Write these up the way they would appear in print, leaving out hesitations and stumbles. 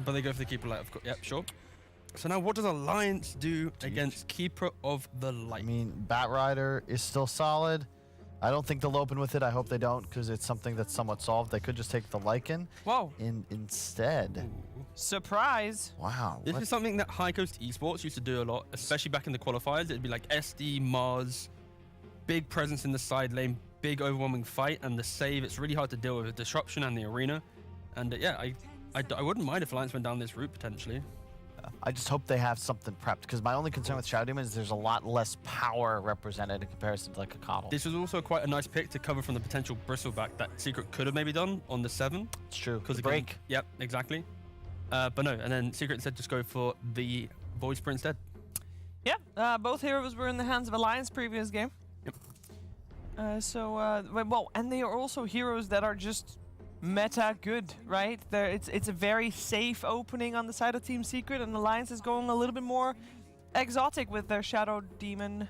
But they go for the Keeper Light, of course. Yep, sure. So now what does Alliance do against Keeper of the Light? I mean, Batrider is still solid. I don't think they'll open with it. I hope they don't, because it's something that's somewhat solved. They could just take the Lycan instead. Ooh. Surprise. Wow. This is something that High Coast Esports used to do a lot, especially back in the qualifiers. It'd be like SD, Mars, big presence in the side lane, big overwhelming fight, and the save. It's really hard to deal with the disruption and the arena. And yeah, I wouldn't mind if Alliance went down this route potentially. I just hope they have something prepped, because my only concern with Shadow Demon is there's a lot less power represented in comparison to like a Coddle. This was also quite a nice pick to cover from the potential bristleback that Secret could have maybe done on the 7. It's true. Because break. Yep, exactly. But no, and then Secret instead just go for the Void Sprint instead. Yeah, both heroes were in the hands of Alliance previous game. Yep. Well, and they are also heroes that are just meta good, right? It's a very safe opening on the side of Team Secret, and Alliance is going a little bit more exotic with their Shadow Demon.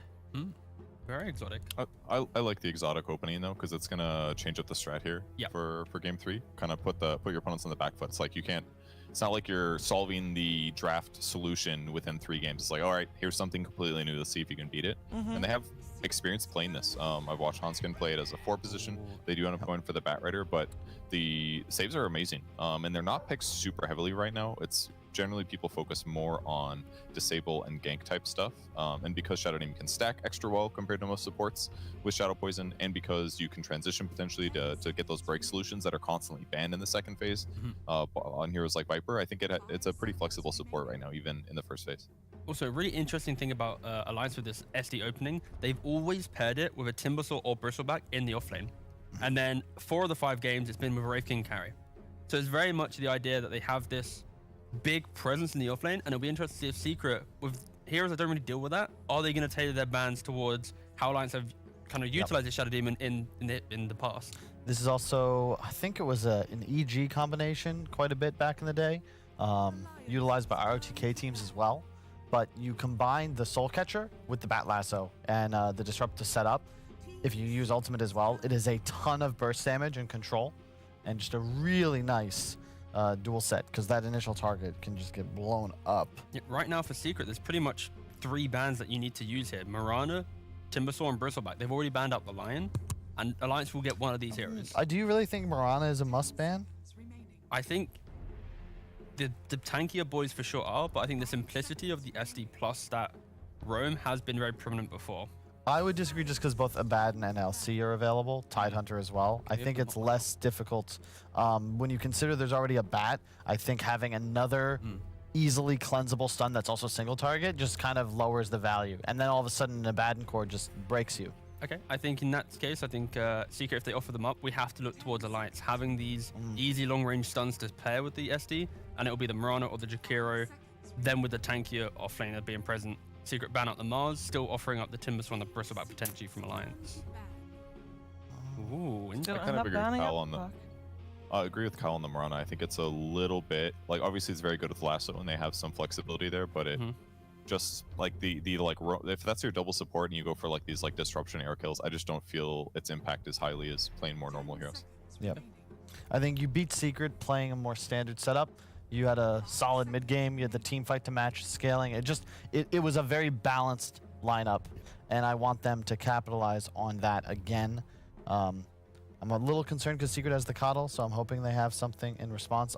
Very exotic. I like the exotic opening though, because it's gonna change up the strat here for game 3. Kind of put your opponents on the back foot. It's like you can't. It's not like you're solving the draft solution within 3 games. It's like, all right, here's something completely new. Let's see if you can beat it. And they have experience playing this. I've watched Hanskin play it as a 4 position. They do end up going for the Batrider, but the saves are amazing. And they're not picked super heavily right now. It's generally people focus more on disable and gank type stuff. And because Shadow Demon can stack extra well compared to most supports with Shadow Poison, and because you can transition potentially to get those break solutions that are constantly banned in the second phase on heroes like Viper, I think it's a pretty flexible support right now, even in the first phase. Also, a really interesting thing about Alliance with this SD opening, they've always paired it with a Timbersaw or Bristleback in the offlane. And then 4 of the 5 games, it's been with a Wraith King carry. So it's very much the idea that they have this big presence in the offlane, and it'll be interesting to see if Secret, with heroes that don't really deal with that, are they going to tailor their bans towards how Alliance have kind of utilized the Shadow Demon in the past. This is also, I think it was an EG combination quite a bit back in the day, utilized by ROTK teams as well. But you combine the Soul Catcher with the Bat Lasso and the Disruptor setup. If you use Ultimate as well, it is a ton of burst damage and control, and just a really nice dual set, because that initial target can just get blown up. Yeah, right now for Secret, there's pretty much 3 bans that you need to use here. Mirana, Timbersaw, and Bristleback. They've already banned out the Lion, and Alliance will get one of these heroes. Do you really think Mirana is a must ban? I think the tankier boys for sure are, but I think the simplicity of the SD plus stat roam has been very prominent before. I would disagree, just because both Abaddon and LC are available, Tidehunter as well. I think it's less difficult. When you consider there's already a Bat, I think having another easily cleansable stun that's also single target just kind of lowers the value. And then all of a sudden an Abaddon core just breaks you. Okay, I think in that case, I think Secret, if they offer them up, we have to look towards Alliance, having these easy long-range stuns to pair with the SD, and it'll be the Mirana or the Jakiro, then with the tankier offlaner being present. Secret ban out the Mars, still offering up the Timbersaw and the Bristleback potentially from Alliance. Ooh, I kind of agree with Kyle on the. I agree with Kyle on the Mirana. I think it's a little bit like, obviously it's very good with Lasso and they have some flexibility there, but it just like the like if that's your double support and you go for like these like disruption air kills, I just don't feel its impact as highly as playing more normal heroes. Yep. I think you beat Secret playing a more standard setup. You had a solid mid game. You had the team fight to match scaling. It was a very balanced lineup, and I want them to capitalize on that again. I'm a little concerned because Secret has the Coddle, so I'm hoping they have something in response.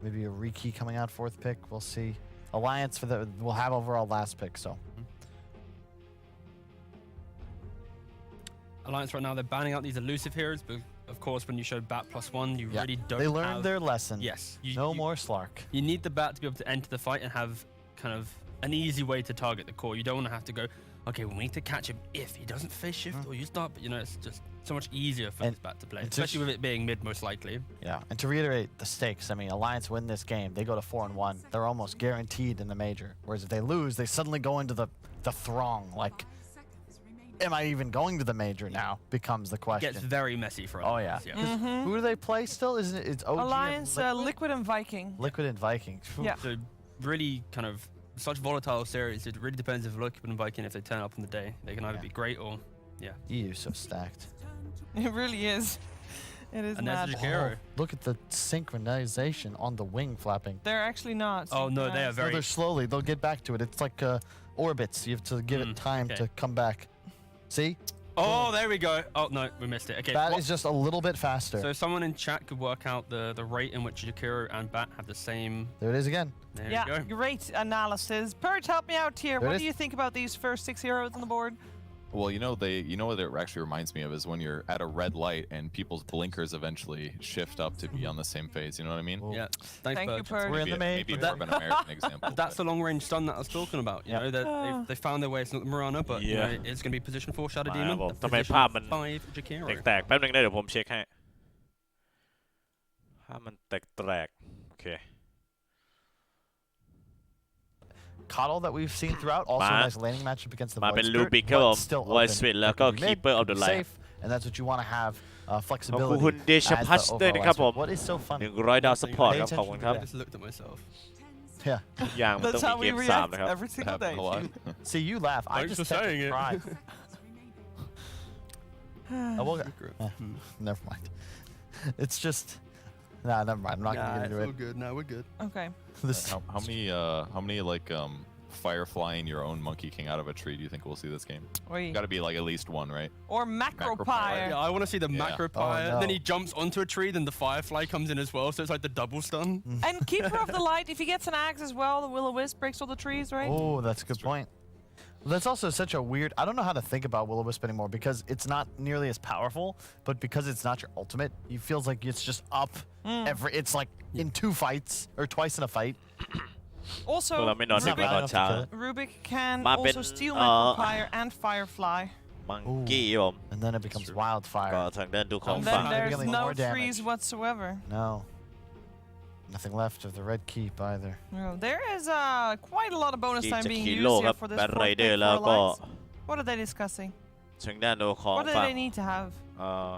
Maybe a Riki coming out 4th pick. We'll see. Alliance will have overall last pick. So Alliance right now, they're banning out these elusive heroes, but of course when you show Bat +1, you really don't They learned their lesson. Yes. No more Slark. You need the Bat to be able to enter the fight and have kind of an easy way to target the core. You don't want to have to go, okay, well, we need to catch him if he doesn't face shift or use dart. But, you know, it's just so much easier for this Bat to play, especially with it being mid most likely. Yeah, and to reiterate the stakes, I mean, Alliance win this game, they go to 4-1. They're almost guaranteed in the major. Whereas if they lose, they suddenly go into the throng. Like, am I even going to the major now? Becomes the question. It gets very messy for Alliance. Oh, yeah. Who do they play still? Isn't it? It's OG Alliance, Liquid and Viking. Liquid and Viking. Yeah. So really kind of such volatile series. It really depends if Liquid and Viking, if they turn up on the day. They can either be great or, EU so stacked. It really is. It is And mad. there's Jakiro. Look at the synchronization on the wing flapping. They're actually not. Oh no, they are synchronized. No, very. they're slowly. They'll get back to it. It's like orbits. You have to give it time okay. to come back. See? Oh, there we go. Oh no, we missed it. Okay. That is just a little bit faster. So someone in chat could work out the rate in which Jakiro and Bat have the same. There it is again. There Yeah, you go. great analysis. Purge, help me out here. There it What is. do you think about these first 6 heroes on the board? Well, you know what it actually reminds me of is when you're at a red light and people's blinkers eventually shift up to be on the same phase. You know what I mean? Yeah. Thanks, Thank you, Purge. Purge. We're in the main. Maybe But more of an American example. That's the long-range stun that I was talking about. You know, that they found their way. It's not the Mirana, but you know, it's going to be position 4 Shadow มา Demon. ผม a ทำไม position ภาพมัน 5 Jakiro. แตกๆแป๊บนึงนะเดี๋ยวผมเช็คให้ภาพมันแตกๆโอเค Coddle that we've seen throughout, also a nice landing matchup against the มา Void เป็น Spirit, ลูบิกครับผ but ม still ไว open. สวิตแล้ว That ก็ could be mid, Keeper of could the be Light safe, and that's what you want to have ขอบ flexibility คุณเดช as the พัชด้วย overall นะครับผม line. What is so funny? 100 ดาวซัพพอร์ต Pay ครับขอบคุณครับ I just looked at myself. Yeah. ทุกอย่างมันต้อ That's งมี how เก we ม3 react นะครับ every single Happened day. a lot. See, you laugh. I Thanks just for tend saying to it. cry. Never mind. It's just. Nah, never mind. I'm not gonna get into it. good. No, we're good. Okay. This. How many like fire flying your own Monkey King out of a tree do you think we'll see this game? Got to be like at least one, right? Or Macropire. Yeah, I want to see the Yeah. macro Oh, pyre. no. Then he jumps onto a tree. Then the firefly comes in as well. So it's like the double stun. And Keeper of the Light, if he gets an axe as well, the Will-O-Wisp breaks all the trees, right? Oh, that's a good point. That's also such a weird. I don't know how to think about Will-O-Wisp anymore because it's not nearly as powerful, but because it's not your ultimate, it feels like it's just up every. It's like in 2 fights or twice in a fight. Also, เราไม่นอนดึกไม่นอนเช้า Rubik can มาเป็น also steal Macropire and Firefly. มังกี้ผม And then it becomes ก็ wildfire. ทางด้านดูของ And ฝั่ง then there's Dealing no more damage. trees whatsoever. No. Nothing left of the red keep either. No, there is quite a lot of bonus ที่ time จะ being ขี่ used โลกค here รับ for this แบท fourth ไร pick เดอร์ for แล้วก็ Alliance. What are they discussing? ทางด้านดูของ What do ฝั่ง they need to have? เอ่อ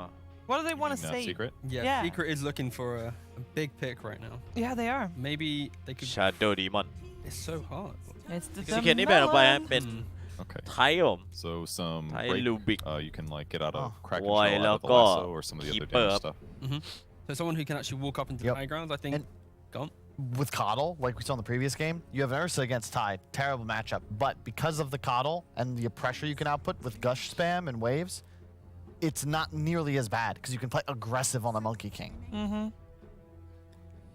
What do they want to Mean, say? Secret? Yeah, Yeah. Secret is looking for a big pick right now. Yeah, they are. Maybe they could. Shadow Demon It's so hard. It's the ซีเคนนี่แบ่งออกไปฮะ melon. เป็น Okay. ไทยผม So some ไทย break, ลูบิก you can like get out of Oh. crack Why, control out of the แล้วก็ lasso or some of the other Keeper damage up. stuff. So someone who can actually walk up into Yep. the high grounds, I think. And- Go on. With Coddle, like we saw in the previous game, you have Ursa against Tide. Terrible matchup. But because of the Coddle and the pressure you can output with Gush spam and waves, it's not nearly as bad because you can play aggressive on a Monkey King. Mm-hmm.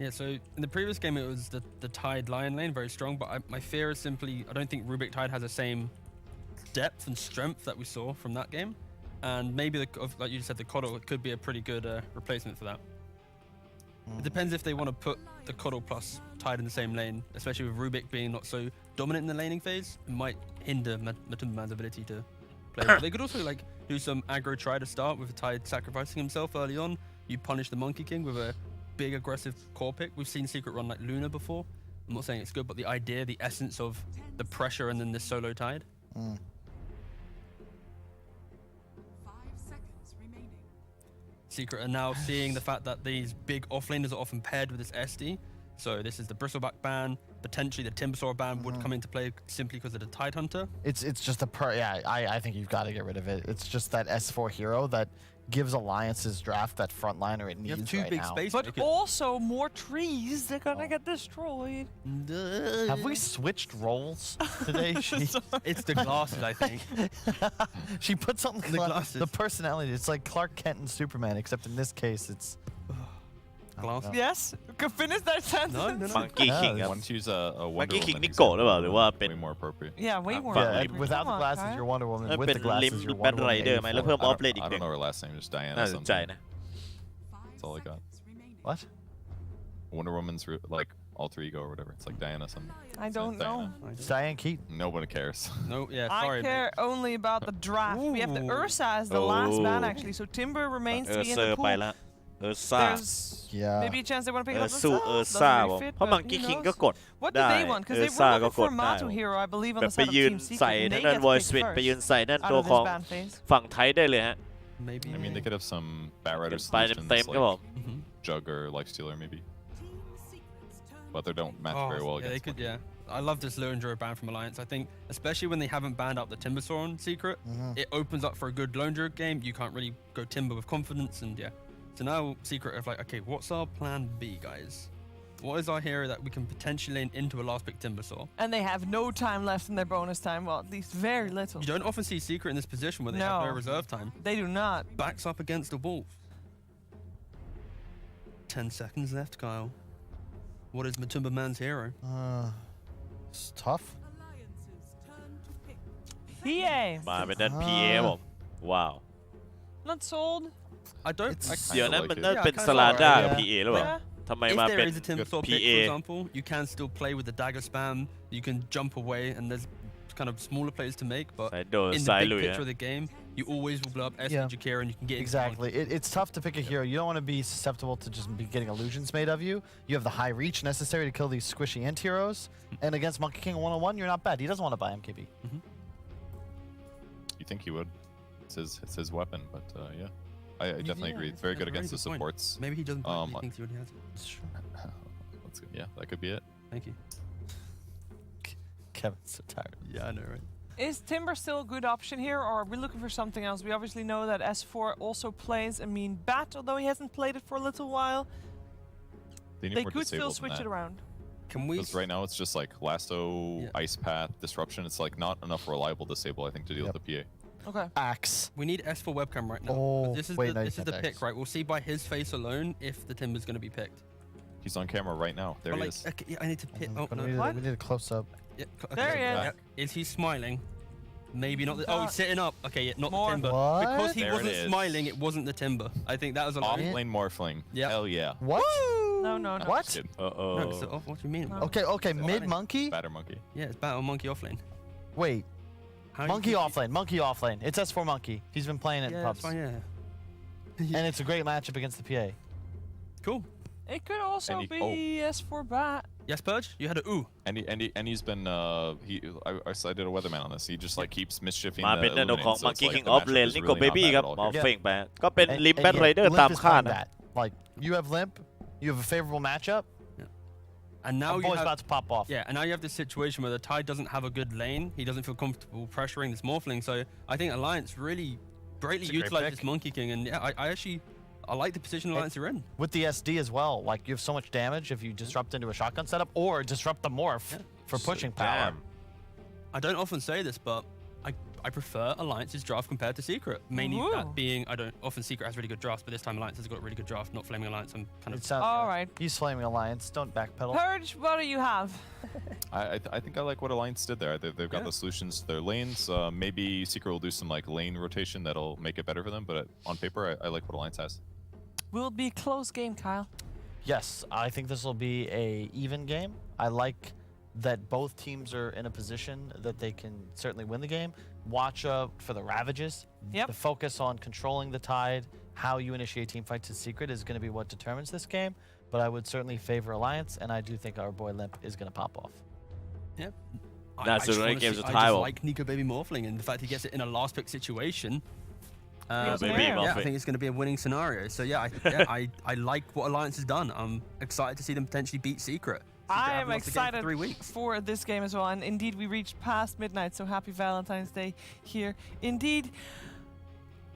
Yeah, so in the previous game, it was the Tide Lion lane, very strong. But my fear is simply, I don't think Rubik Tide has the same depth and strength that we saw from that game. And maybe, like you said, the Coddle could be a pretty good replacement for that. It depends if they want to put the Coddle plus Tide in the same lane, especially with Rubik being not so dominant in the laning phase. It might hinder Matumbaman's ability to play. But they could also like do some aggro try to start with Tide sacrificing himself early on. You punish the Monkey King with a big aggressive core pick. We've seen Secret run like Luna before. I'm not saying it's good, but the idea, the essence of the pressure and then this solo Tide. Secret are now seeing the fact that these big offlaners are often paired with this SD. So this is the Bristleback ban. Potentially the Timbersaw ban would come into play simply because of the Tide Hunter. It's just I think you've got to get rid of it. It's just that S4 hero that gives Alliance's draft that frontliner it You have needs 2 right big now. spaces. But also more trees. They're gonna get destroyed. Have we switched roles today? It's the glasses, I think. She put something The glasses. the personality. It's like Clark Kent and Superman, except in this case, it's Glasses. Yes. Could finish that sentence. No. มังกี้ Yeah, คิงครับ Why don't you use a มัง Wonder กี้คิง Woman นี่โกรธหรือเปล่า example? หรือว่าเป็น Way more appropriate. Yeah, way more. yeah. appropriate. Without Come the on, glasses, Kyle. you're Wonder Woman. มัน With เป็น the ลิม glasses, you're แบท Wonder ไร Woman. เดอร์ไหมแล้ว 84. เพิ่มออฟเลน I อีก don't หนึ่ง know her last name, just Diana น่า or สนใจ something. นะ That's all I got. What? Wonder Woman's like alter ego or whatever. It's like Diana something. I don't know. It's Diane Keaton. Nobody cares. No, yeah, I sorry. care only about the draft. We have the Ooh. Ursa as the last ban, Oh. actually. So Timber remains เอ to อ be in เซอ the ร์ไป pool. แล้วเออซ่า There's Yeah. maybe a chance they want to pick เอ it อ up สู้ themselves. เออ Doesn't ซ่า really ผม fit, เพราะ but มัง who กี้คิง knows? ก็กด What do ได้ they want? เอ Because อ they ซ่า were ก็ looking ก for ดได้ Matu Hero, I believe, on แบ the บไป side ยื of น Team ใส่ Secret. นั่น They นั่น get วอย to ส pick วิต first ไปยืนใส่นั่น out ตัว of ข this อง ban phase. ฝั่งไทยได้เลยฮะ Maybe. I mean, they could have some Batrider ไป solutions เต็มๆครับผม like Mhm. Jug or Lifestealer maybe. But they don't match very well yeah, they against could. Monkey. Yeah, I love this Lone ban from Alliance. I think, especially when they haven't banned out the Timbersaw on Secret, it opens up for a good Lone game. You can't really go Timber with confidence, and yeah, So now Secret are like, okay, what's our plan B, guys? What is our hero that we can potentially lane into a last pick Timbersaw? And they have no time left in their bonus time. Well, at least very little. You don't often see Secret in this position where they have no reserve time. They do not. Backs up against the wall. 10 seconds left, Kyle. What is Matumba Man's hero? It's tough. PA. มาเป็นด้าน PA ครับผมว้าว Not sold. I don't.เดี๋ยวนั้นมันน่า Yeah, เป็น I ส kinda ลาด้า like it, กับ yeah. PA หรือเปล่า Yeah. ทำไม If มา there เป็น is a Timbersaw pick, PA for example, you can still play with the dagger spam. You can jump away, and there's kind of smaller plays to make. But สายโดน in สา the ย big ลุย picture of the game, you always will blow up S Yeah. Jakira, and you can get into Exactly. It's tough to pick a hero. You don't want to be susceptible to just be getting illusions made of you. You have the high reach necessary to kill these squishy int heroes. And against Monkey King 101, you're not bad. He doesn't want to buy MKB. You think he would? It's his weapon, but yeah. I definitely agree. It's very good against the supports. Maybe he doesn't. He thinks he already has it. It's true. That's good. Yeah, that could be it. Thank you. Kevin's so tired. Yeah, I know, right? Is Timber still a good option here, or are we looking for something else? We obviously know that S4 also plays a mean bat, although he hasn't played it for a little while. They need They more could still disabled than switch that. it around. Can we? Because right now it's just like lasso, ice path, disruption. It's like not enough reliable disable, I think, to deal with the PA. Okay. Axe. We need S for webcam right now. Oh, This is wait, no, this you is the can't pick, X. right? We'll see by his face alone if the Timber's going to be picked. He's on camera right now. There But he like, is. okay, I need to pick. Oh But no. we need a close up. Yeah, There he is. Yeah. Is he smiling? Maybe not. Oh, he's sitting up. Okay, yeah, not More. the Timber. What? Because he There it wasn't is. smiling, it wasn't the Timber. I think that was a Off lie. lane morphling. Yeah. Hell yeah. What? No, no, no. What? Just kidding. No, it's Uh-oh. off. What do you mean? No. Okay, okay. Oh, Mid monkey? Batter monkey. Yeah, it's Battle Monkey offlane. Wait. How Monkey you- offlane. Monkey offlane. It's S4 Monkey. He's been playing it Yeah, in that's pubs. fine. Yeah. And it's a great matchup against the PA. Cool. It could also And be S4 bat. Yes, Purge. You had a ooh. And he's been I did a weatherman on this. He just like keeps mischiefing มา the เป็นด้าน Illuminate, ของ so it's Monkey like King the of matchup Lane is นี่ really ก็ not Baby bad ครับ at all หมอ here. เฟ่งไปก็เป็น And- ลิม and แบท yet ไรเดอร์ Limp ตาม is คาด playing นะ that. Like, you have Limp, you have a favorable matchup. And now Our you boy's have. about to pop off. Yeah, and now you have this situation where the Tide doesn't have a good lane. He doesn't feel comfortable pressuring this Morphling. So I think Alliance really greatly It's a great utilized pick. this Monkey King. And yeah, I like the position Alliance are in. With the SD as well, like you have so much damage if you disrupt into a shotgun setup or disrupt the morph for pushing power. Damn. I don't often say this, but I prefer Alliance's draft compared to Secret. Mainly that Ooh. being, I don't often Secret has really good drafts, but this time Alliance has got a really good draft, not Flaming Alliance. I'm kind It of. sounds All right. He's Flaming Alliance. Don't backpedal. Purge, what do you have? I think I like what Alliance did there. They've got Yeah. the solutions to their lanes. Maybe Secret will do some like lane rotation that'll make it better for them. But on paper, I like what Alliance has. Will it be a close game, Kyle? Yes, I think this will be a even game. I like that both teams are in a position that they can certainly win the game. Watch out for the Ravages. Yep. The focus on controlling the Tide, how you initiate team fights in Secret is going to be what determines this game. But I would certainly favor Alliance, and I do think our boy Limp is going to pop off. Yeah. That's just the wanna games see- of I Taiwan. just like Nico Baby Morphling and the fact he gets it in a last pick situation. Baby Yeah, Yeah, I Morphling. think it's going to be a winning scenario. So yeah, I like what Alliance has done. I'm excited to see them potentially beat Secret. Secret I haven't am lost a game for excited 3 weeks. for this game as well. And indeed, we reached past midnight, so happy Valentine's Day here. Indeed,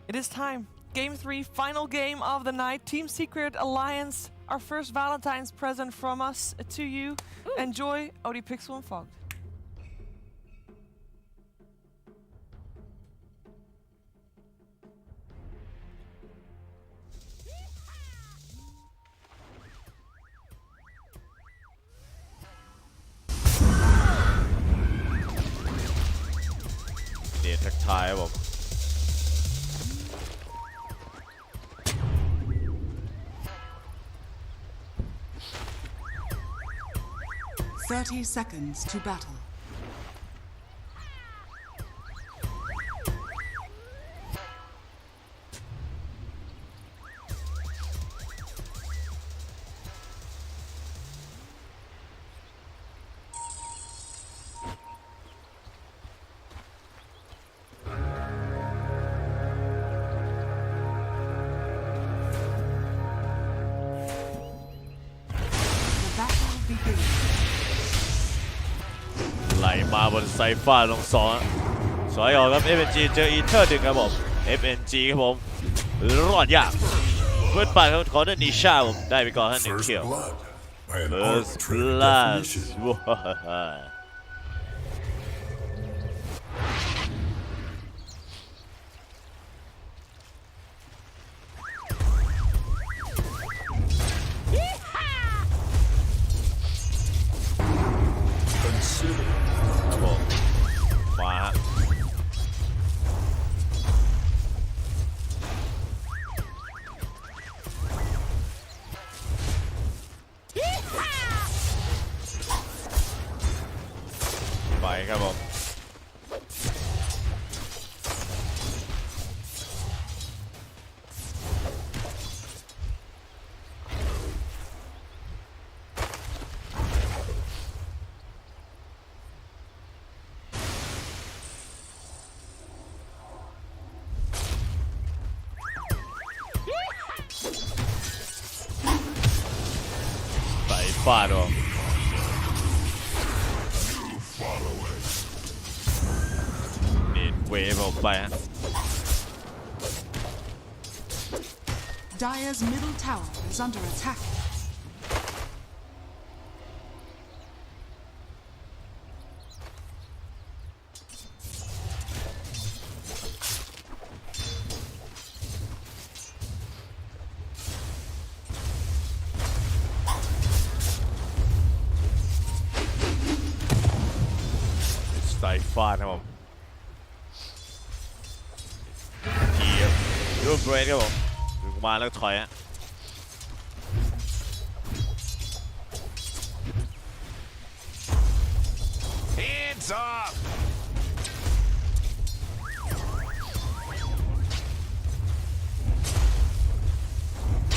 it is time. Game 3, final game of the night. Team Secret Alliance, our first Valentine's present from us to you. Enjoy OD Pixel and Fogged. Đểทักทายครับผม 30 seconds to battle. The battle begins. ไหลมาบนไซฟ้าลงสองสวยออกครับ FNG เจออีเทอร์ดึงครับผม FNG ครับผมรอดยาก เพื่อนปั่นของเดนิชาผมได้ไปก่อน1 First เขียว blood by an First arbitrary blood definition. ว้าวครับผมมาฮะไปครับผมไปฟาดออกนี่เวฟออกไปฮะ Dire's middle tower is under attack.สไตล์ฟาดครับผมทีครับยูเบรดครับผมถึงมาแล้วถอยฮะ Hands up!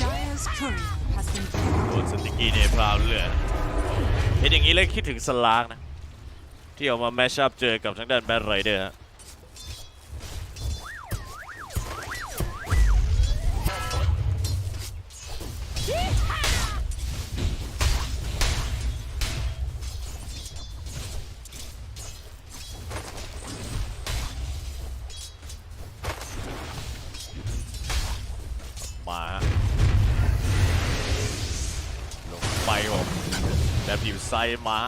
Dire's courier has been โดนสติกกี้เนี่ยพราวเรื่อยเห็นอย่างนี้เลยคิดถึงสลากนะที่ออกมาแมชอัพเจอกับทางด้านแบทไรเดอร์ฮะมาฮะลงไปผมแบบอยู่ไซด์มา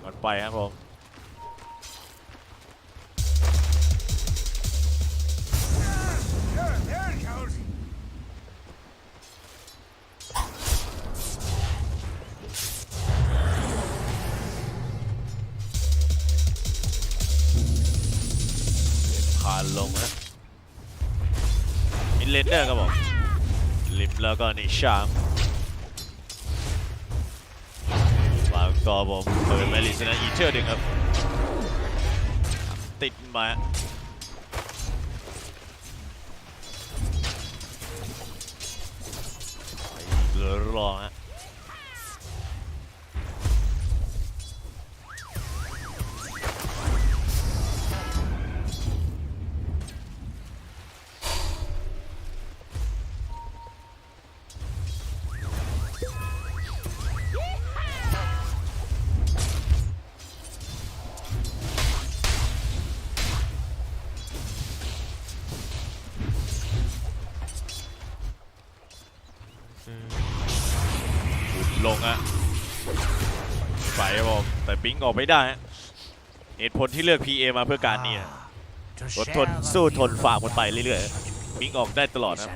กันไปครับผมผ่านลงนะมิดเลนเดอร์ครับผมลิมแล้วก็นิชามต่อผมเปิดแมริสนะอีเทอร์ดึงครับติดมาเหลือรองฮะลงอะไปครับผมแต่บิงออกไม่ได้เหตุผลที่เลือก PA มาเพื่อการนี้อดทนสู้ทนฝ่ามันไปเรื่อยๆบิงออกได้ตลอดครับ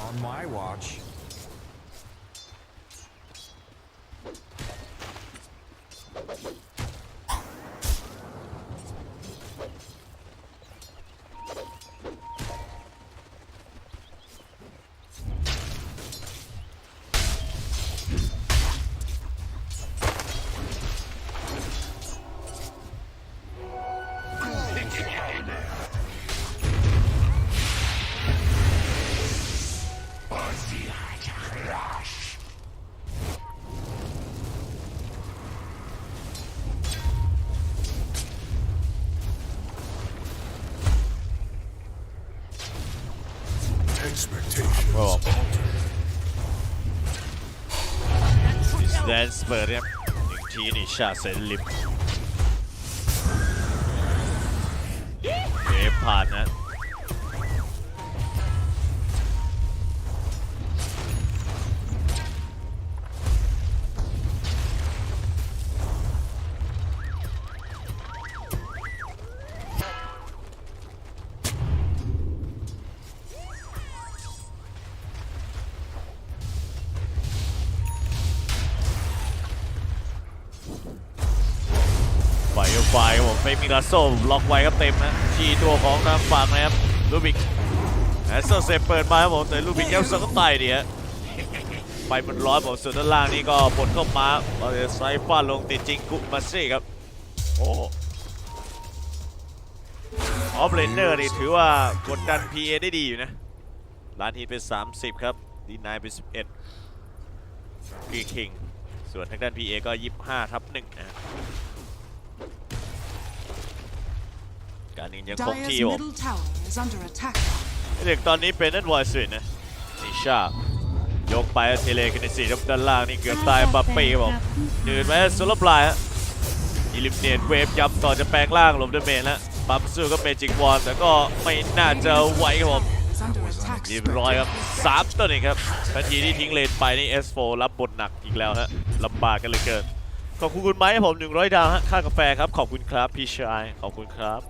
On my watch. เ แดนสเปิร์ครับ1ทีนี่ชาเซนลิมเวฟผ่านนะไฟครับผมเป็นมิราโซล็อกไว้ครับเต็มนะที่ตัวของทางฝั่งนะครับลูบิกแอสเซอร์เซเปิดมาครับผมแต่ลูบิกยังสกัดไต่ดีฮะไฟมันร้อนผมส่วนด้านล่างนี่ก็บนเข้ามาไซฟ้าลงติดจริงกุมาซี่ครับโอ้ออฟเลนเนอร์นี่ถือว่ากดดัน PA ได้ดีอยู่นะลานฮีทเป็น30ครับดีนายเป็น11กีคิงส่วนทางด้าน PA ก็25/1นะการยิงยังคงที่ผมเด็กตอนนี้เป็นนัดวอยสวินนะนิชายกไปเทเลกันใน4ครับด้านล่างนี่เกือบตายบัปปี้ครับผมเดินไปสุดลบลายฮะอิลิมเนตเวฟย้ำต่อจะแปลงล่างหลบเดเมจแล้วปั๊มสู้ก็เมจิกวอลแต่ก็ไม่น่าจะไหวครับผมเรียบร้อยครับ3 ตัวเองครับทันทีที่ทิ้งเลนไปนี่ S4 รับบทหนักอีกแล้วฮะลำบากกันเหลือเกินขอบคุณคุณไม้ให้ผม100 ดาวฮะค่ากาแฟครับขอบคุณครับพี่ชายขอบคุณครับ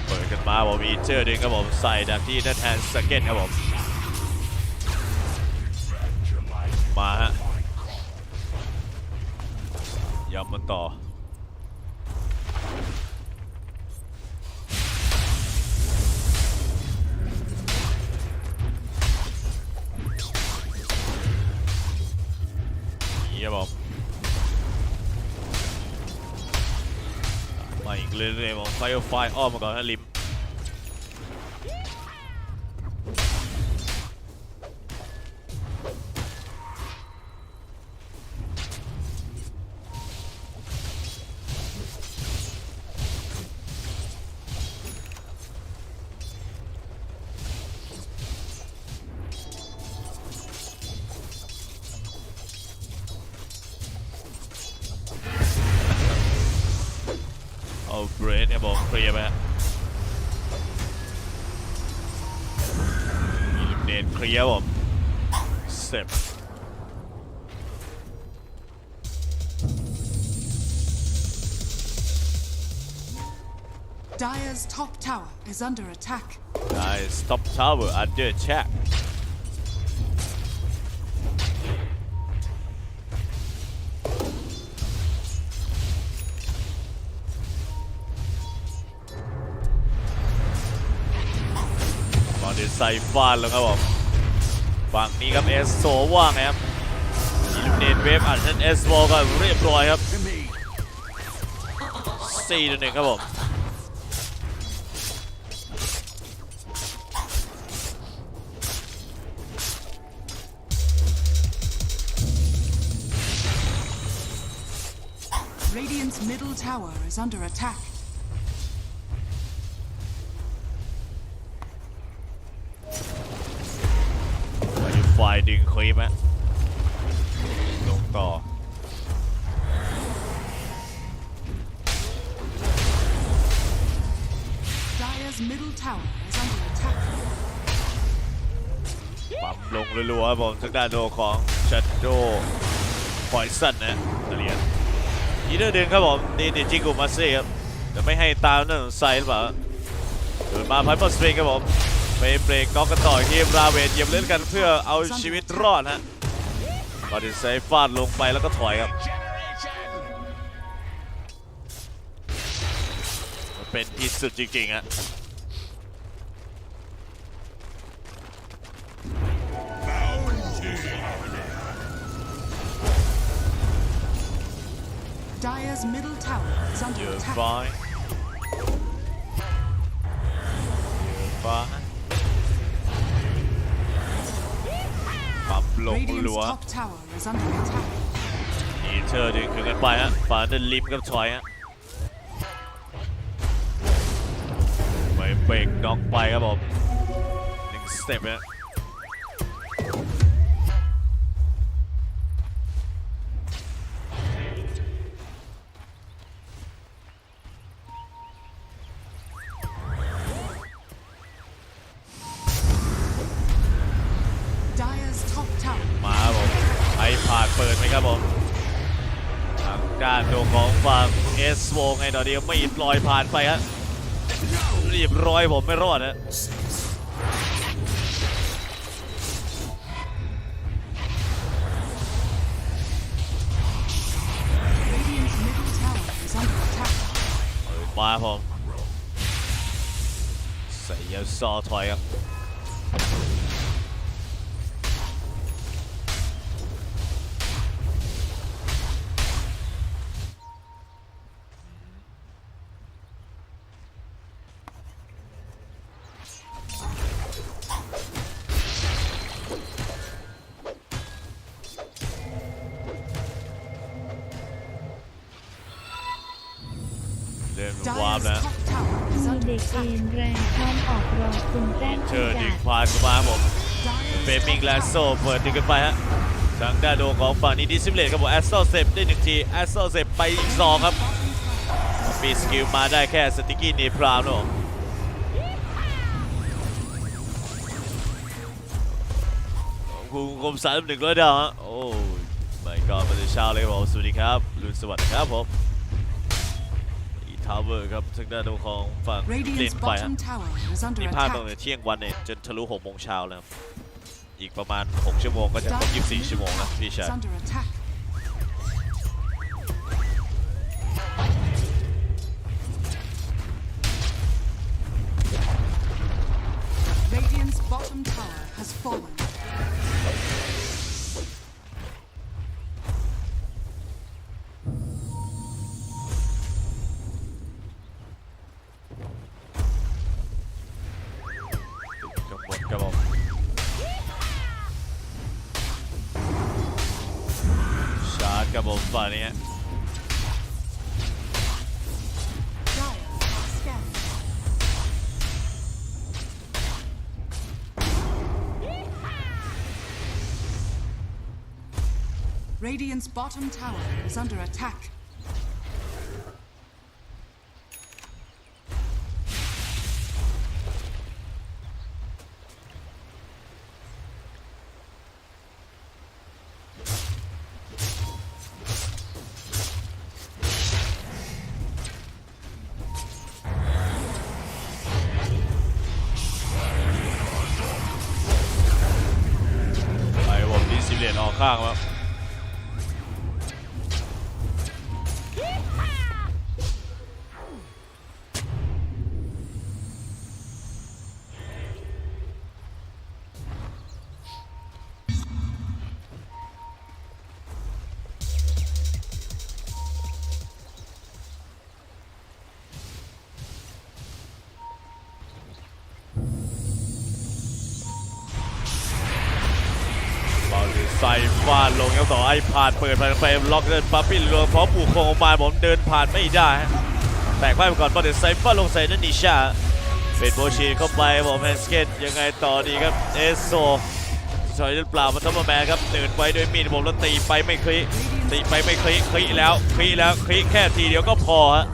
เปิดกันมาบอกมีเจอดึงครับผมใส่ดักที่นั่นแทนสเก็ตครับผมมาฮะย้ำมันต่อนี่ครับผมมาอีกเรื่อยๆผมไฟอ้อมมาก่อนนะลิมเอาเบรนเนี่ยบอกเคลียร์ไปฮะอิลิมเนตเคลียร์ผมเซฟDire's top tower is under attack. Dire's top tower under attack.ตอนนี้ใส่ฟาดแล้วครับผมฝั่งนี้ครับเอสโซว่างครับอิลูเนตเวฟอัดนั้นเอสโซก็เรียบร้อยครับ4-1ครับผม Radiant's middle tower is under attack. ฝ่ายดึงคลีมฮะลงต่อ Dire's middle tower is under attack. ปั๊มลงรัวๆครับผมทางด้านโดของชัดโดปล่อยสั้นนะเรียนอีเดอร์ดึงครับผมนี่จิงกุมาซี่ครับจะไม่ให้ตามนั่นไซด์หรือเปล่าเดินมาไพเปอร์สปริงครับผมไปเบรกน็อกกันต่อที่ราเวนเหยียบเล่นกันเพื่อเอาชีวิตรอดฮะก่อนที่ไซฟาดลงไปแล้วก็ถอยครับเป็นที่สุดจริงๆฮะ Dire's middle tower is under เยอะ attack. ฟ้าปรับลง Radiant's รัว top tower is under attack. อีเธอดึงขึ้นกันไปฮะฝ่าเดินลิมกับถอยฮะ อยเบรกน็อกไปครับผม1สเต็ปนะ Dire's top tower. มาครับผมไอผ่านเปิดไหมครับผมทางด้านโดของฝั่งเอสโวไงตอนนี้ไม่ลอยผ่านไปฮะเรียบร้อยผมไม่รอดฮะ Radiant's middle tower is under attack. มาผมใส่ยาซอถอยครับเดินวาร์ป Dire's นะ top tower is มี under เด็กเอ attack. นแรงพร้อมออกรอคุณแต้ม เชิญ จา อีก ก ผ่านเข้ามาผม Dire's เฟรมิง top และโซ tower. เปิดดึงกันไปฮะทางด้านโดของฝั่งนี้ดิซิมเลตครับผมแอสโซเซปได้1ทีแอสโซเซปไปอีก2ครับมีสกิลมาได้แค่สติกกี้นีพรามนะผมคุณคม31ร้อยดาวฮะโอ้ไม่ก็มาในเช้าเลยครับผมสวัสดีครับลุนสวัสดีครับผมอีทาวเวอร์ครับทางด้านโดของฝั่งเล่ Radiant's นไปฮะ bottom tower is under นี่พลาด attack. ตั้งแต่เที่ยงวันเนี่ยจนทะลุ6 โมงเช้าแล้วอีกประมาณ6 ชั่วโมงก็จะครบ Dire's 24 ชั่วโมง middle นะพี่ tower ชาย is under attack. Radiant's bottom tower has fallen. ข้างบนครับผมชาร์จครับผมฝั่งนี้ Dire scan. Radiant's bottom tower is under attack. ไปผมดิซิเลียนออกข้างแล้วใส่ฟาดลงแล้วต่อไอ้ผ่านเปิดไปล็อกเดินปั๊บปิ้นรวมพร้อมผูกโคงออกมาผมเดินผ่านไม่ได้ฮะแตกไปก่อนพอเดินใส่ฟาดลงใส่นันนิชาเป็นโบชีเข้าไปผมแฮนสเกตยังไงต่อดีครับเอสโซถอยหรือเปล่ามาทัพแมนครับเดินไปด้วยมีดผมแล้วตีไปไม่คลิตีไปไม่คลิคลิแล้วคลิแค่ทีเดียวก็พอฮะ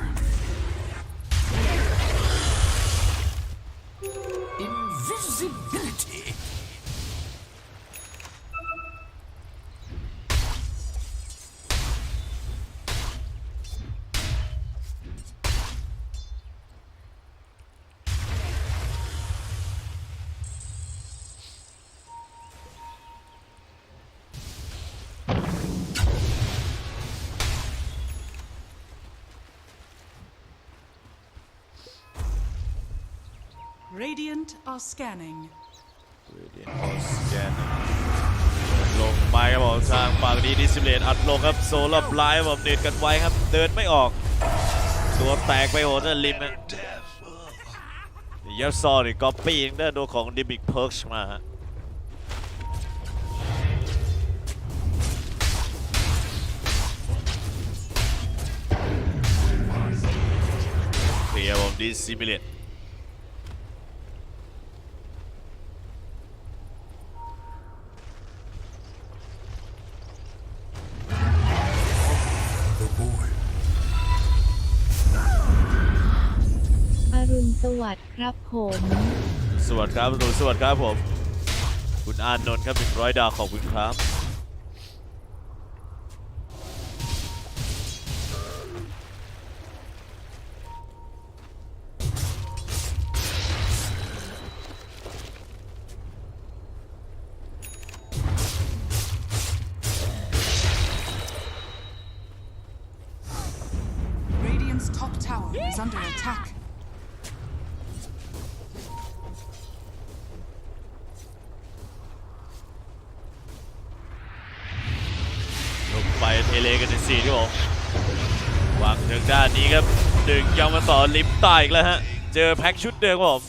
Invisibility. Radiant are scanning. ลงไปครับผมทางฝั่งนี้ดิสเพลนอัดลงครับโซลับไลน์ผมเน็ตกันไว้ครับเดินไม่ออกตัวแตกไปโหดนะลิมนะยับซอนี่ก๊อปปี้ได้โดนของดิบิกเพิร์ชมาฮะเคลียร์ผมดิสเพลน สวัสดีครับผม สวัสดีครับสวัสดีครับผมคุณอานนท์ครับ100 ดาวขอบคุณครับ Radiant's top tower is under attack. ลงไปเทเลกันใน4ครับผมวางถึงด้านนี้ครับดึงยังมาต่อลิฟต์ใต้อีกแล้วฮะเจอแพ็กชุดเดิมครับผม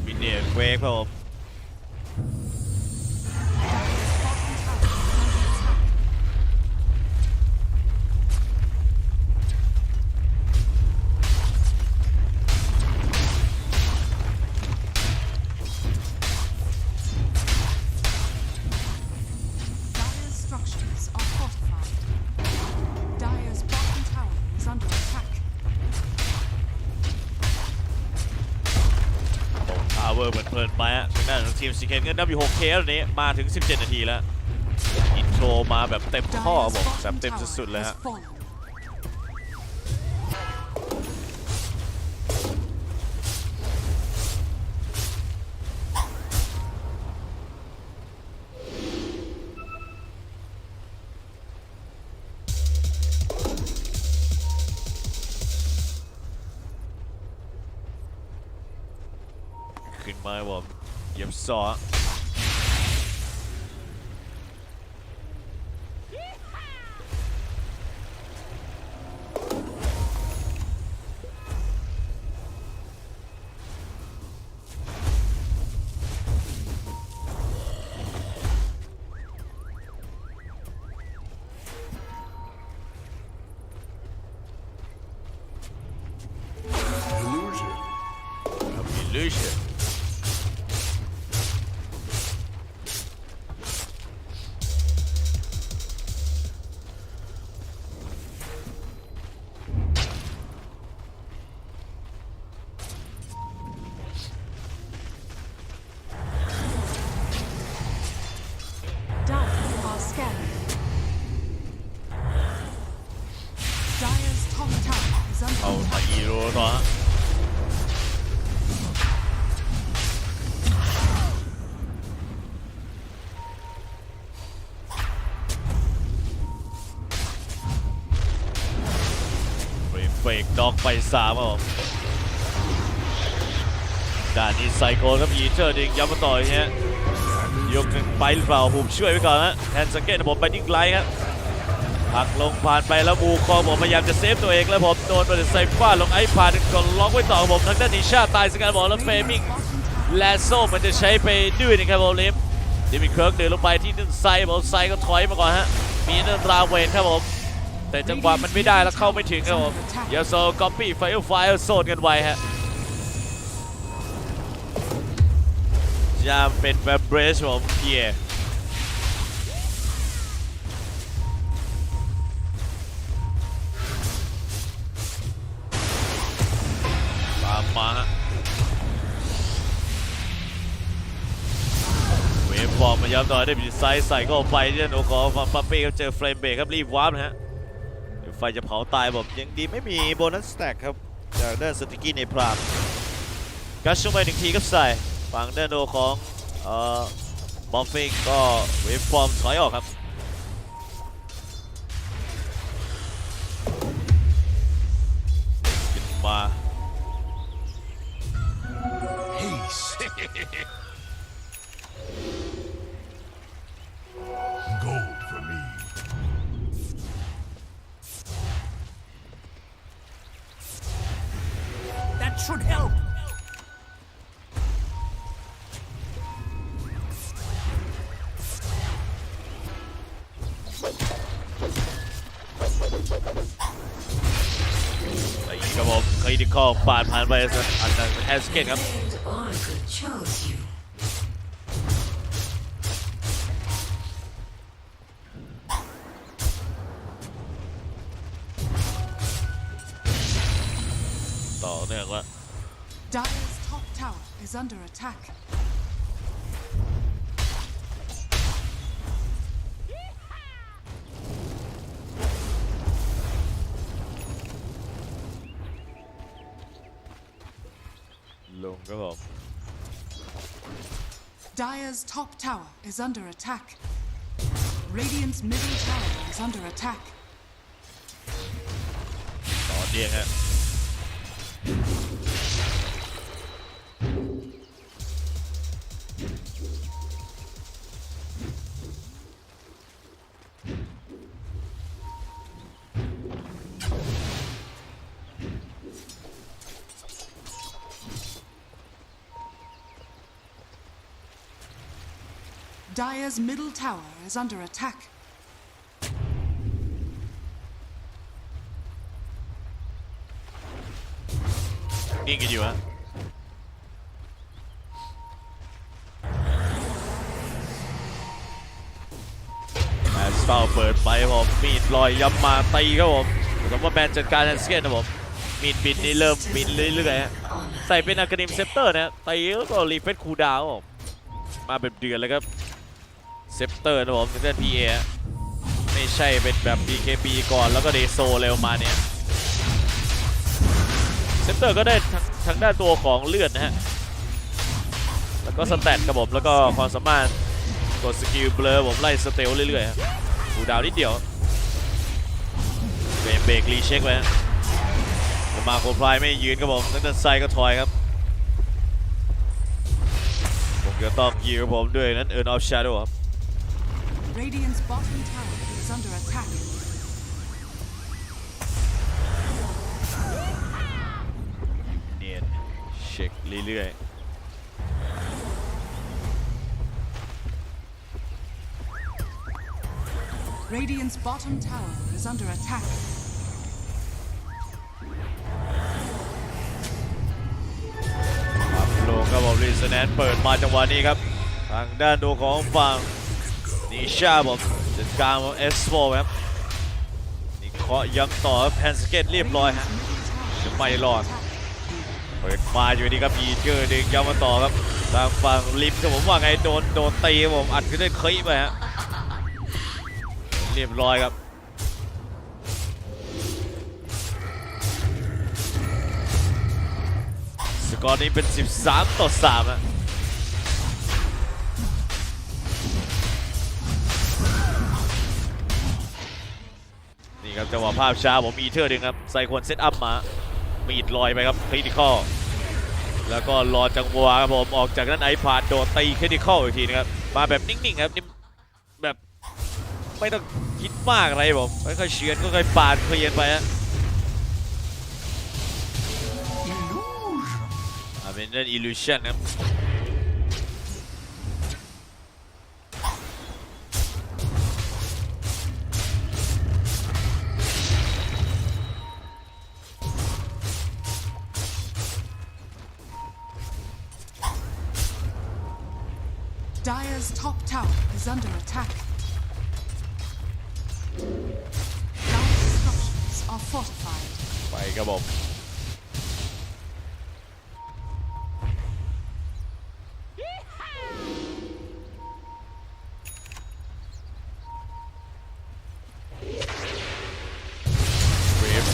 มิเนียนเวกครับผมเหมือนเพลินไปฮะทางด้านของทีมซีเคนก็นับอยู่ 6K แล้วนี้มาถึง17 นาทีแล้วอินโทรมาแบบเต็มข้อบอกแบบเต็มสุดๆเลยฮะขึ้นมาผมเหยียบซอillusionเอาไปอีโร่ต่อฮะเฟกน็อกไป3ครับผมด้านนี้ไซโคครับยีเจอร์ดึงย้ำมาต่อยฮะยกหนึ่งไปหรือเปล่าผมช่วยไว้ก่อนฮะแทนสังเกตผมไปนิ่งไลท์ครับหักลงผ่านไปแล้วบูคอผมพยายามจะเซฟตัวเองแล้วผมโดนไปไซฟ้าลงไอ้ผ่านก่อนล็อกไว้ต่อผมทางด้านนิชาตายสกันบอลแล้วเฟมิงแลโซ่มันจะใช้ไปด้วยนะครับผมลิฟดิมิเคิร์กเดินลงไปที่นึงไซบอกไซก็ถอยมาก่อนฮะมีนึงราเวนครับผมแต่จังหวะมันไม่ได้แล้วเข้าไม่ถึงครับผมยาโซก๊อปปี้ไฟโซนกันไวฮะจะเป็นแบบเบรสผมเพียตามมาเวฟฟอร์มมาย้ำต่อได้บีไซส์ใส่ก็ไปที่โนคอฟังปั๊ปปี้ครับเจอเฟรมเบรกครับรีบวาร์ปนะฮะไฟจะเผาตายผมยังดีไม่มีโบนัสสแต็กครับจากด้านสติกี้ในพรามกัชช่วงไป1 ทีครับใส่ฝั่งด้านโนของบอมฟิงก็เวฟฟอร์มถอยออกครับขึ้นมา Gold for me. That should help. Critical ผ่านไปอันนั้นแฮสเกตครับ ต่อเนื่องว่า Dire's top tower is under attack. ลงครับผม Dire's top tower is under attack. Radiant's middle tower is under attack. ต่อเนื่องฮะ Dire's middle tower is under attack. นิ่งกันอยู่ฮะแมนสเปาเปิดไปครับผมมีดลอยย้ำมาตีครับผมสมมติแมนจัดการแฮนสเกตนะผมมีดบินนี่เริ่มบินเรื่อยๆฮะใส่เป็นอะคาเดมเซปเตอร์นะตีแล้วก็รีเฟรชคูลดาวน์ครับผมมาเป็นเดือนเลยครับเซปเตอร์นะผมเป็นพีเอไม่ใช่เป็นแบบ BKB ก่อนแล้วก็เดโซเร็วมาเนี่ยเซปเตอร์ก็ได้ทั้งด้านตัวของเลือดนะฮะแล้วก็สแตทครับผมแล้วก็ความสามารถกดสกิลเบลอผมไล่สเตลเรื่อยๆคูลดาวน์นิดเดียวเบรกรีเช็คไว้มาโคพลายไม่ยืนครับผมนั่นไซก็ถอยครับผมจะต้องยืนผมด้วยนั้นUrn of Shadow ครับ Radiant's bottom tower is under attack. เนียนเช็คเรื่อยๆ Radiant's bottom tower is under attack. ลงครับผมรีสแนนเปิดมาจังหวะนี้ครับทางด้านดูของฝั่งนิชาผมจัดการของS4ครับนี่เคาะยังต่อแพนสเก็ตเรียบร้อยฮะจะไม่รอดเปิดมาอยู่นี่ครับอีเกอร์ดึงย้ำมาต่อครับทางฝั่งริมครับผมว่าไงโดนตีผมอัดขึ้นได้เคยไปฮะเรียบร้อยครับสกอร์นี้เป็น13-3ฮะนี่ครับจังหวะภาพช้าผมอีเทอร์ดึงครับไซควนเซตอัพมามีดลอยไปครับคริติคอลแล้วก็รอจังหวะครับผมออกจากนั้นไอพาดโดนตีคริติคอลอีกทีนะครับมาแบบนิ่งๆครับนี่แบบไม่ต้องคิดมากอะไรผมค่อยๆเฉือนค่อยๆปาดเคลียร์ไปฮะเป็นเรื่อง illusion ครับDire's top tower is under attack. Dire's structures are fortified. ไปครับผม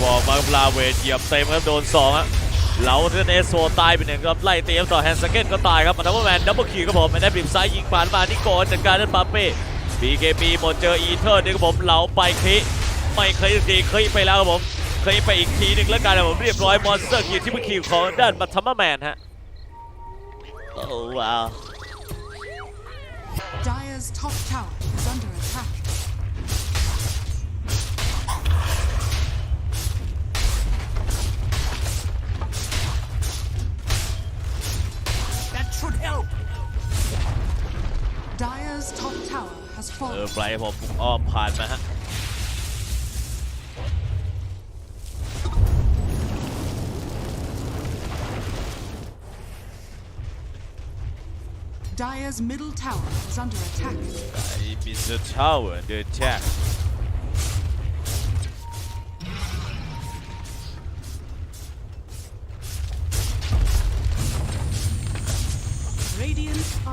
ฟอร์มาลาเวทเหยียบเต็มครับโดน2ฮะเหลาเทนเอสโซตายไปหนึ่งครับไล่เตะต่อแฮนด์สเก็ตก็ตายครับมันดับเบิลแมนดับเบิลคิวครับผมแมนได้บีบซ้ายยิงผ่านมาที่โกจัดการนั้นปาเป้ BKB หมดเจออีเทอร์นี่ครับผมเหลาไปคิไม่เคยดีเคยไปแล้วครับผมเคยไปอีกทีนึงแล้วกันครับผมเรียบร้อยมอนสเตอร์คิวที่เมื่อคิวของด้านบัตทัมแมนฮะโอ้ว้าว Dire's top tower is under attack. That should help. Dire's top tower has เอ fallen. อไปผมอ้อมผ่านมาฮะ Dire's middle tower is under attack. Mr. Tower under attack.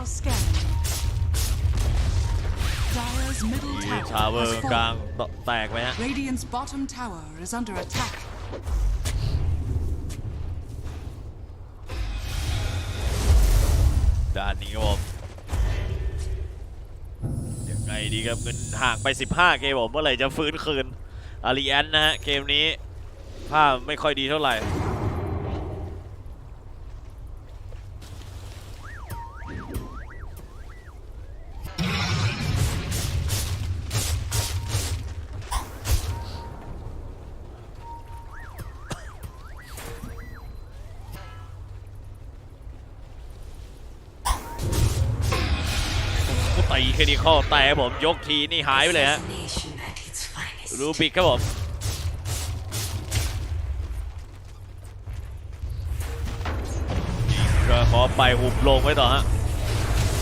are scanning. Dire's middle ทาว tower เวอ has ร์กลาง fallen. แตกไหมฮะ Radiant's bottom tower is under attack. ด้านนี้ครับผมยังไงดีครับเงินห่างไป15เกมผมเมื่อไหร่จะฟื้นคืนอารีแอนนะฮะเกมนี้ภาพไม่ค่อยดีเท่าไหร่ตีแค่นี้ข้อแต่ผมยกทีนี่หายไปเลยฮะรูบิกครับผมก็ขอไปหุบลงไว้ต่อฮะ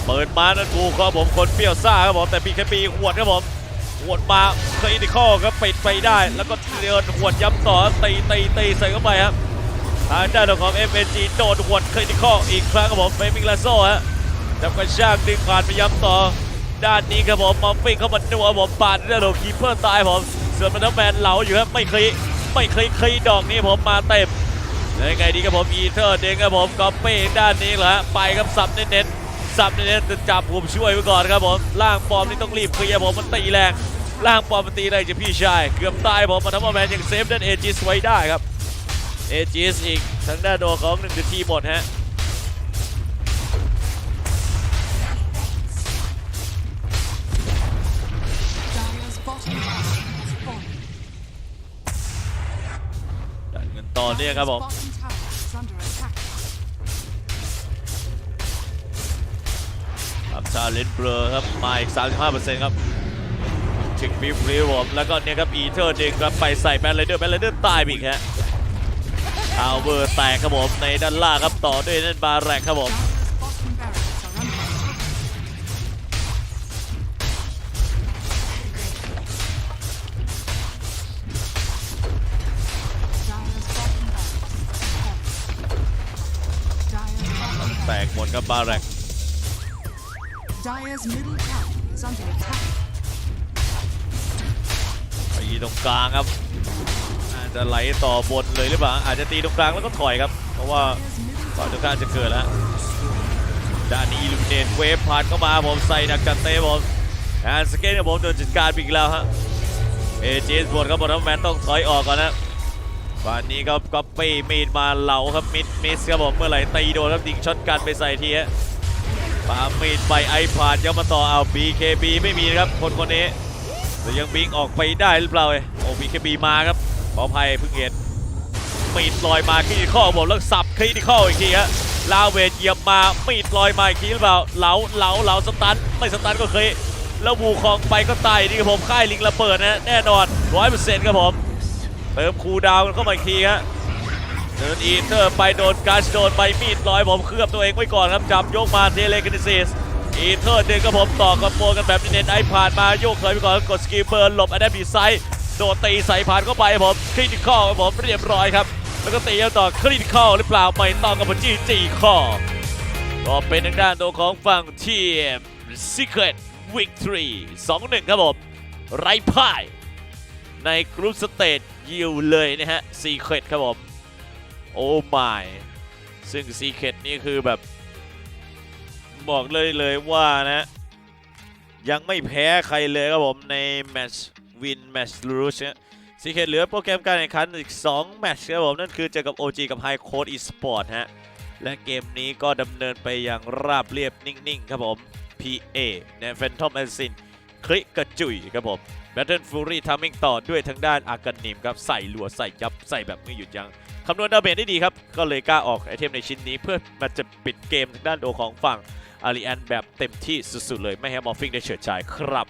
เปิดมานั่นกูครับผมคนเปรี้ยวซ่าครับผมแต่พีเคปีหวดครับผมหวดมาคริติคอลครับปิดไปได้แล้วก็เดินหวดย้ำต่อตีใส่เข้าไปครับทางด้านของ FNG โดนหวดคริติคอลอีกครั้งครับผมเฟมิงลาโซ่ฮะจับกระชากดึงผ่านไปย้ำต่อด้านนี้ครับผมมอฟฟิงเข้ามานัวผมปาดเรื่องคีเปอร์ตายผมส่วนมันน้ำแมนเหลาอยู่ครับไม่คลีดอกนี้ผมมาเต็มยังไงดีครับผมอีเทอร์เด้งครับผมก๊อปปี้ด้านนี้เหรอฮะไปครับสับเน้นจะจับผมช่วยไว้ก่อนครับผมล่างปอมนี่ต้องรีบเคลียร์ผมมันตีแรงล่างปอมมันตีแรงจะพี่ชายเกือบตายผมมาทั้งหมดแมนยังเซฟด้านเอจิสไว้ได้ครับเอจิสอีกทางด้านโดของ1 นาทีหมดฮะต่อเนื่องครับผมชาเลนจ์เบลอครับมาอีก 35% ครับถึงบีฟรีผมแล้วก็เนี่ยครับอีเทอร์ดึงครับไปใส่แบนไรเดอร์ตายไปอีกฮะทาวเวอร์แตกครับผมในด้านล่างครับต่อด้วยนั่นบาแรกครับผมแตกหมดกับบาแรกตีตรงกลางครับอาจจะไหลต่อบนเลยหรือเปล่าอาจจะตีตรงกลางแล้วก็ถอยครับเพราะว่าก่อนจะการจะเกิดแล้วด้านนี้อิลูมิเนตเวฟผ่านเข้ามาผมใส่หนักจัดเต้ผมแอนสเกตกับผมโดนจัดการอีกแล้วฮะเอเจสบวดครับบอลแมนต้องถอยออกก่อนนะฝั่งนี้ครับก็ปี้มีดมาเหลาครับมิสครับผมเมื่อไหร่ตีโดนครับยิงช็อตกันไปใส่ทีฮะปามีดไปไอผ่านยังมาต่อเอา BKB ไม่มีนะครับคนนี้แต่ยังบิงออกไปได้หรือเปล่าโอ้ BKB มาครับขออภัยเพิ่งเห็นมีดลอยมาคริติคอลผมแล้วสับคริติคอลอีกทีฮะลาเวทเหยียบมามีดลอยมาอีกทีหรือเปล่าเหลาสตันไม่สตันก็เคยแล้วบูคองไปก็ตายนี่ครับผมค่ายลิงระเบิดนะแน่นอน 100% ครับผมเติมคูลดาวน์เข้ามาอีกทีฮะเดินอีเทอร์ไปโดนกัชโดนไปมีดลอยผมเคลือบตัวเองไว้ก่อนครับจับยกมาเทเลกินิซิสอีเทอร์ดึงกับผมต่อกับโปกันแบบเน้นไอผ่านมาโยกเคยไปก่อนกดสกิลเบิร์นหลบอันนั้นผีไซด์โดนตีใส่ผ่านเข้าไปผมคริติคอลผมเรียบร้อยครับแล้วก็ตีต่อคริติคอลหรือเปล่าไม่ต้องกับจีคอก็เป็นทางด้านตัวของฝั่งทีม Secret Victory 2-1 ครับผมไร้พ่ายในกรุ๊ปสเตจยิวเลยนะฮะ Secret ครับผมโอ้ my ซึ่ง Secret นี่คือแบบบอกเลยว่านะยังไม่แพ้ใครเลยครับผมในแมตช์วินแมตช์ลูชเนี่ย Secret เหลือโปรแกรมการแข่งขันอีก2แมตช์ครับผมนั่นคือเจอกับ OG กับ High Code Esport ฮะและเกมนี้ก็ดำเนินไปอย่างราบเรียบนิ่งๆครับผม PA เนี่ย Phantom Assassin คลิกกระจุยครับผม Battle Fury Timing ต่อด้วยทางด้านอากานิมครับใส่ลัวใส่ยับใส่แบบไม่หยุดยั้งคำนวณดาเมจได้ดีครับก็เลยกล้าออกไอเทมในชิ้นนี้เพื่อมาจะปิดเกมทางด้านโดของฝั่งอารีแอนแบบเต็มที่สุดๆเลยไม่ให้มอฟฟิงได้เฉิดฉายครับ